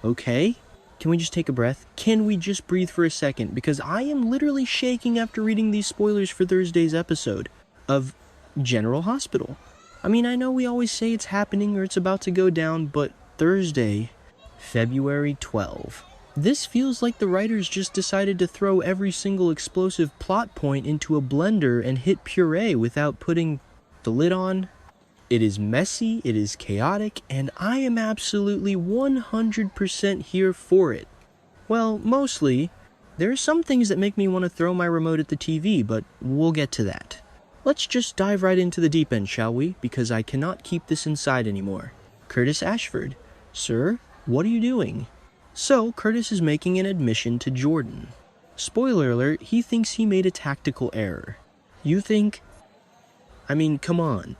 Okay? Can we just take a breath? Can we just breathe for a second? Because I am literally shaking after reading these spoilers for Thursday's episode of General Hospital. I mean, I know we always say it's happening or it's about to go down, but Thursday, February 12. This feels like the writers just decided to throw every single explosive plot point into a blender and hit puree without putting the lid on. It is messy, it is chaotic, and I am absolutely 100% here for it. Well, mostly. There are some things that make me want to throw my remote at the TV, but we'll get to that. Let's just dive right into the deep end, shall we? Because I cannot keep this inside anymore. Curtis Ashford. Sir, what are you doing? So, Curtis is making an admission to Jordan. Spoiler alert, he thinks he made a tactical error. You think? I mean, come on.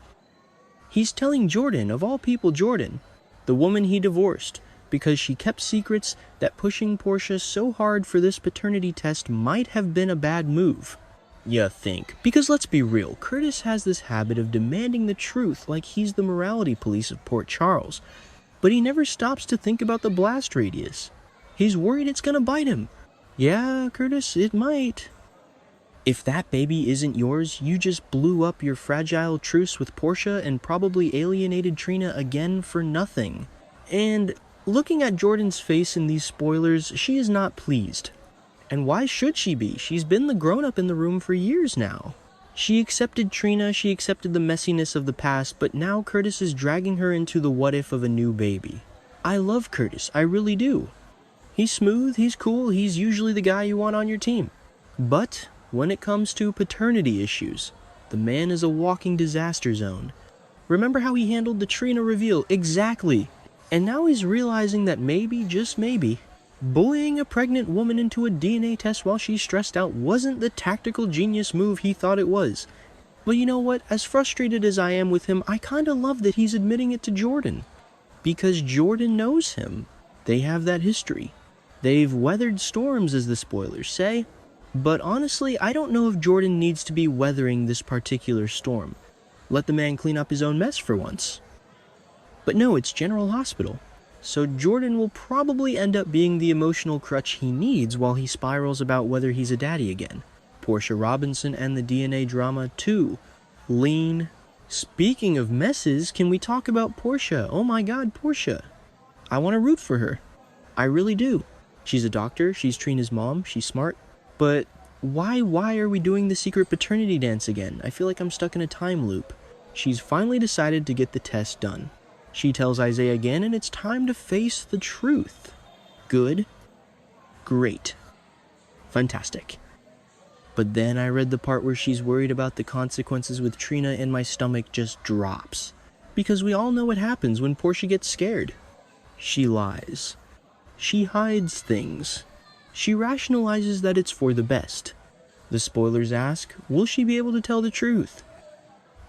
He's telling Jordan, of all people Jordan, the woman he divorced, because she kept secrets, that pushing Portia so hard for this paternity test might have been a bad move. You think? Because let's be real, Curtis has this habit of demanding the truth like he's the morality police of Port Charles, but he never stops to think about the blast radius. He's worried it's gonna bite him. Yeah, Curtis, it might. If that baby isn't yours, you just blew up your fragile truce with Portia and probably alienated Trina again for nothing. And looking at Jordan's face in these spoilers, she is not pleased. And why should she be? She's been the grown-up in the room for years now. She accepted Trina, she accepted the messiness of the past, but now Curtis is dragging her into the what-if of a new baby. I love Curtis, I really do. He's smooth, he's cool, he's usually the guy you want on your team. But when it comes to paternity issues, the man is a walking disaster zone. Remember how he handled the Trina reveal? Exactly. And now he's realizing that maybe, just maybe, bullying a pregnant woman into a DNA test while she's stressed out wasn't the tactical genius move he thought it was. But you know what? As frustrated as I am with him, I kinda love that he's admitting it to Jordan. Because Jordan knows him. They have that history. They've weathered storms, as the spoilers say. But honestly, I don't know if Jordan needs to be weathering this particular storm. Let the man clean up his own mess for once. But no, it's General Hospital. So Jordan will probably end up being the emotional crutch he needs while he spirals about whether he's a daddy again. Portia Robinson and the DNA drama too. Lean. Speaking of messes, can we talk about Portia? Oh my god, Portia. I want to root for her. I really do. She's a doctor, she's Trina's mom, she's smart. But why are we doing the secret paternity dance again? I feel like I'm stuck in a time loop. She's finally decided to get the test done. She tells Isaiah again, and it's time to face the truth. Good. Great. Fantastic. But then I read the part where she's worried about the consequences with Trina and my stomach just drops. Because we all know what happens when Portia gets scared. She lies. She hides things. She rationalizes that it's for the best. The spoilers ask, will she be able to tell the truth?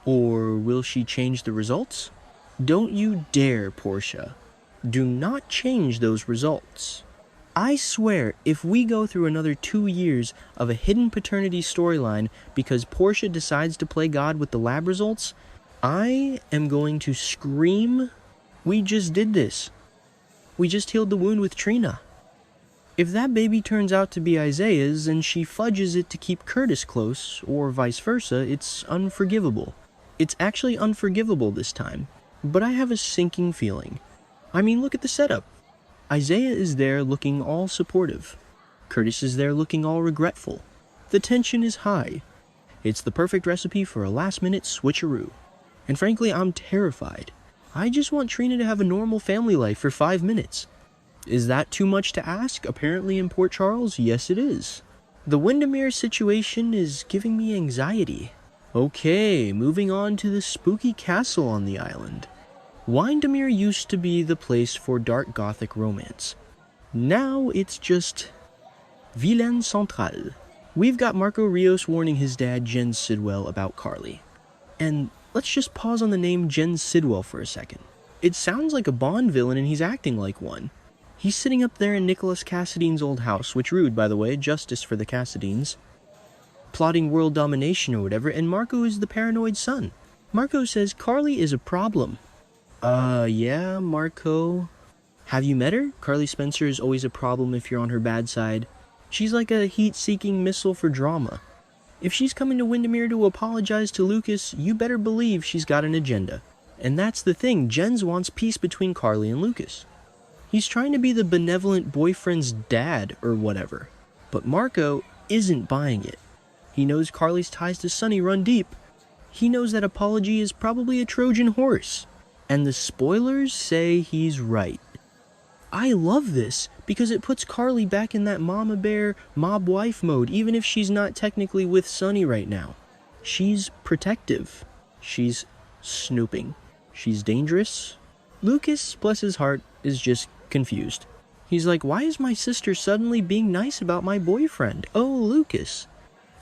Or will she change the results? Don't you dare, Portia. Do not change those results. I swear, if we go through another 2 years of a hidden paternity storyline because Portia decides to play God with the lab results, I am going to scream, we just did this. We just healed the wound with Trina. If that baby turns out to be Isaiah's and she fudges it to keep Curtis close, or vice versa, it's unforgivable. It's actually unforgivable this time, but I have a sinking feeling. I mean, look at the setup. Isaiah is there looking all supportive. Curtis is there looking all regretful. The tension is high. It's the perfect recipe for a last-minute switcheroo. And frankly, I'm terrified. I just want Trina to have a normal family life for 5 minutes. Is that too much to ask? Apparently in Port Charles, yes it is. The Wyndemere situation is giving me anxiety. Okay, moving on to the spooky castle on the island. Wyndemere used to be the place for dark gothic romance. Now it's just Villain Central. We've got Marco Rios warning his dad Jen Sidwell about Carly. And let's just pause on the name Jen Sidwell for a second. It sounds like a Bond villain and he's acting like one. He's sitting up there in Nicholas Cassadine's old house, which rude, by the way, justice for the Cassadines, plotting world domination or whatever, and Marco is the paranoid son. Marco says Carly is a problem. Yeah, Marco. Have you met her? Carly Spencer is always a problem if you're on her bad side. She's like a heat-seeking missile for drama. If she's coming to Wyndemere to apologize to Lucas, you better believe she's got an agenda. And that's the thing, Jens wants peace between Carly and Lucas. He's trying to be the benevolent boyfriend's dad or whatever. But Marco isn't buying it. He knows Carly's ties to Sonny run deep. He knows that apology is probably a Trojan horse. And the spoilers say he's right. I love this because it puts Carly back in that mama bear, mob wife mode, even if she's not technically with Sonny right now. She's protective. She's snooping. She's dangerous. Lucas, bless his heart, is just confused. He's like, why is my sister suddenly being nice about my boyfriend? Oh, Lucas,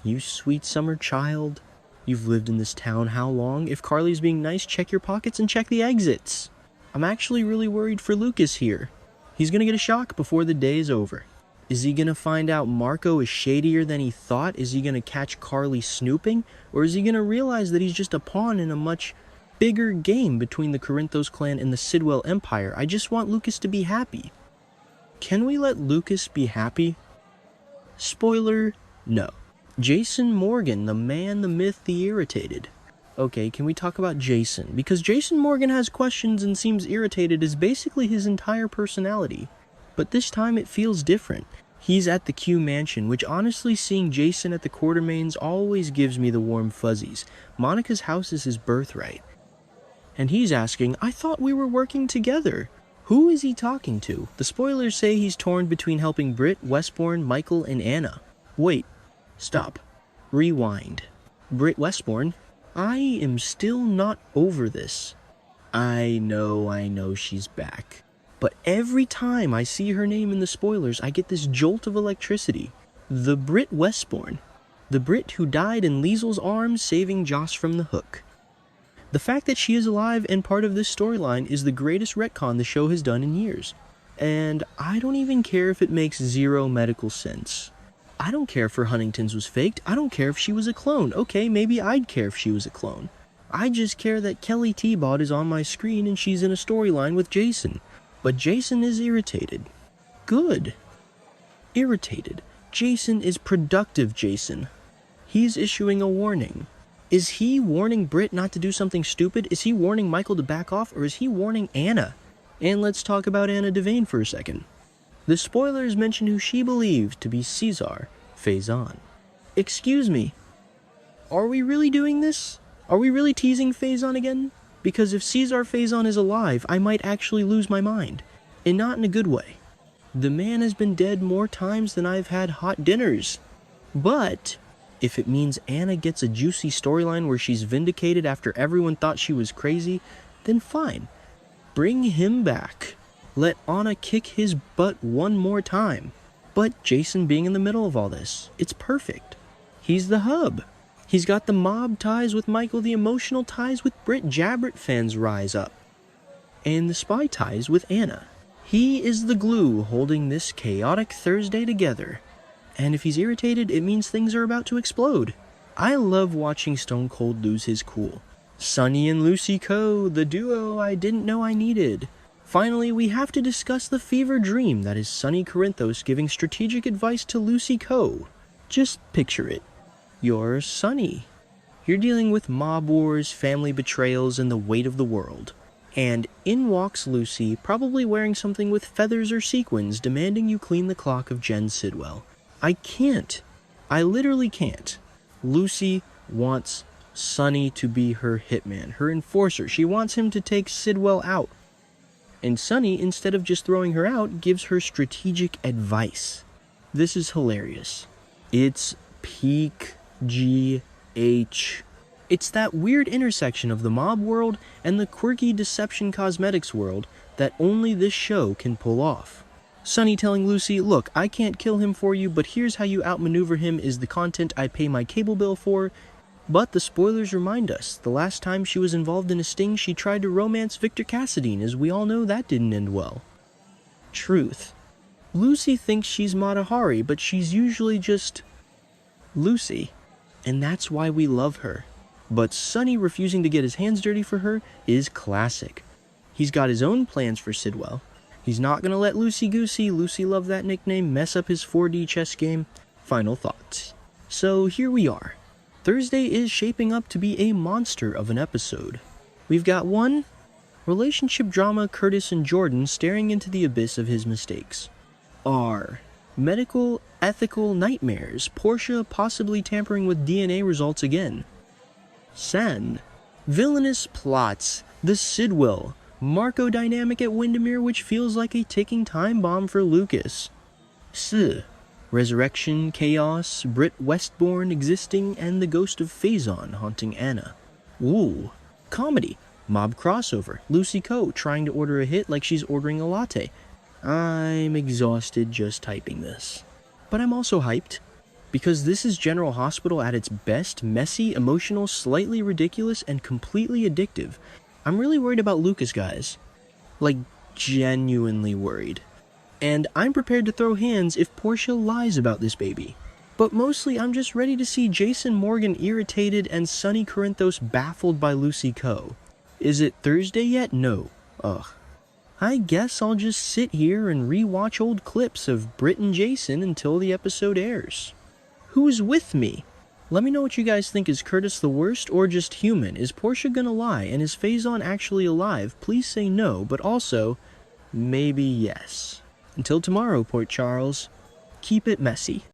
you sweet summer child. You've lived in this town how long? If Carly's being nice, check your pockets and check the exits. I'm actually really worried for Lucas here. He's gonna get a shock before the day is over. Is he gonna find out Marco is shadier than he thought? Is he gonna catch Carly snooping? Or is he gonna realize that he's just a pawn in a much bigger game between the Corinthos clan and the Sidwell Empire? I just want Lucas to be happy. Can we let Lucas be happy? Spoiler, no. Jason Morgan, the man, the myth, the irritated. Okay, can we talk about Jason? Because Jason Morgan has questions and seems irritated is basically his entire personality. But this time it feels different. He's at the Q Mansion, which honestly seeing Jason at the Quartermains always gives me the warm fuzzies. Monica's house is his birthright. And he's asking, I thought we were working together. Who is he talking to? The spoilers say he's torn between helping Britt, Westbourne, Michael, and Anna. Wait. Stop. Rewind. Britt Westbourne? I am still not over this. I know she's back. But every time I see her name in the spoilers, I get this jolt of electricity. The Britt Westbourne. The Britt who died in Liesel's arms saving Joss from the hook. The fact that she is alive and part of this storyline is the greatest retcon the show has done in years. And I don't even care if it makes zero medical sense. I don't care if her Huntington's was faked. I don't care if she was a clone. Okay, maybe I'd care if she was a clone. I just care that Kelly T-Bot is on my screen and she's in a storyline with Jason. But Jason is irritated. Good. Irritated. Jason is productive Jason. He's issuing a warning. Is he warning Britt not to do something stupid? Is he warning Michael to back off? Or is he warning Anna? And let's talk about Anna Devane for a second. The spoilers mention who she believed to be Caesar Faison. Excuse me. Are we really doing this? Are we really teasing Faison again? Because if Caesar Faison is alive, I might actually lose my mind. And not in a good way. The man has been dead more times than I've had hot dinners. But if it means Anna gets a juicy storyline where she's vindicated after everyone thought she was crazy, then fine. Bring him back. Let Anna kick his butt one more time. But Jason being in the middle of all this, it's perfect. He's the hub. He's got the mob ties with Michael, the emotional ties with Britt, Jabbert fans rise up. And the spy ties with Anna. He is the glue holding this chaotic Thursday together. And if he's irritated, it means things are about to explode. I love watching Stone Cold lose his cool. Sonny and Lucy Coe, the duo I didn't know I needed. Finally, we have to discuss the fever dream that is Sonny Corinthos giving strategic advice to Lucy Coe. Just picture it. You're Sonny. You're dealing with mob wars, family betrayals, and the weight of the world. And in walks Lucy, probably wearing something with feathers or sequins, demanding you clean the clock of Jen Sidwell. I can't. I literally can't. Lucy wants Sonny to be her hitman, her enforcer. She wants him to take Sidwell out. And Sonny, instead of just throwing her out, gives her strategic advice. This is hilarious. It's peak GH. It's that weird intersection of the mob world and the quirky deception cosmetics world that only this show can pull off. Sonny telling Lucy, look, I can't kill him for you, but here's how you outmaneuver him is the content I pay my cable bill for. But the spoilers remind us, the last time she was involved in a sting, she tried to romance Victor Cassadine, as we all know that didn't end well. Truth. Lucy thinks she's Mata Hari, but she's usually just Lucy. And that's why we love her. But Sonny refusing to get his hands dirty for her is classic. He's got his own plans for Sidwell. He's not gonna let Lucy Goosey, Lucy loved that nickname, mess up his 4D chess game. Final thoughts. So here we are. Thursday is shaping up to be a monster of an episode. We've got 1. Relationship drama Curtis and Jordan staring into the abyss of his mistakes. R. Medical, ethical nightmares, Portia possibly tampering with DNA results again. San. Villainous plots, the Sidwell, Marco dynamic at Wyndemere which feels like a ticking time bomb for Lucas. S. Resurrection, chaos, Britt Westbourne existing, and the ghost of Faison haunting Anna. Ooh. Comedy, mob crossover, Lucy Coe trying to order a hit like she's ordering a latte. I'm exhausted just typing this. But I'm also hyped, because this is General Hospital at its best, messy, emotional, slightly ridiculous, and completely addictive. I'm really worried about Lucas, guys. Like, genuinely worried. And I'm prepared to throw hands if Portia lies about this baby. But mostly I'm just ready to see Jason Morgan irritated and Sonny Corinthos baffled by Lucy Coe. Is it Thursday yet? No. Ugh. I guess I'll just sit here and re-watch old clips of Britt and Jason until the episode airs. Who's with me? Let me know what you guys think. Is Curtis the worst or just human? Is Portia gonna lie? And is Faison actually alive? Please say no, but also, maybe yes. Until tomorrow, Port Charles, keep it messy.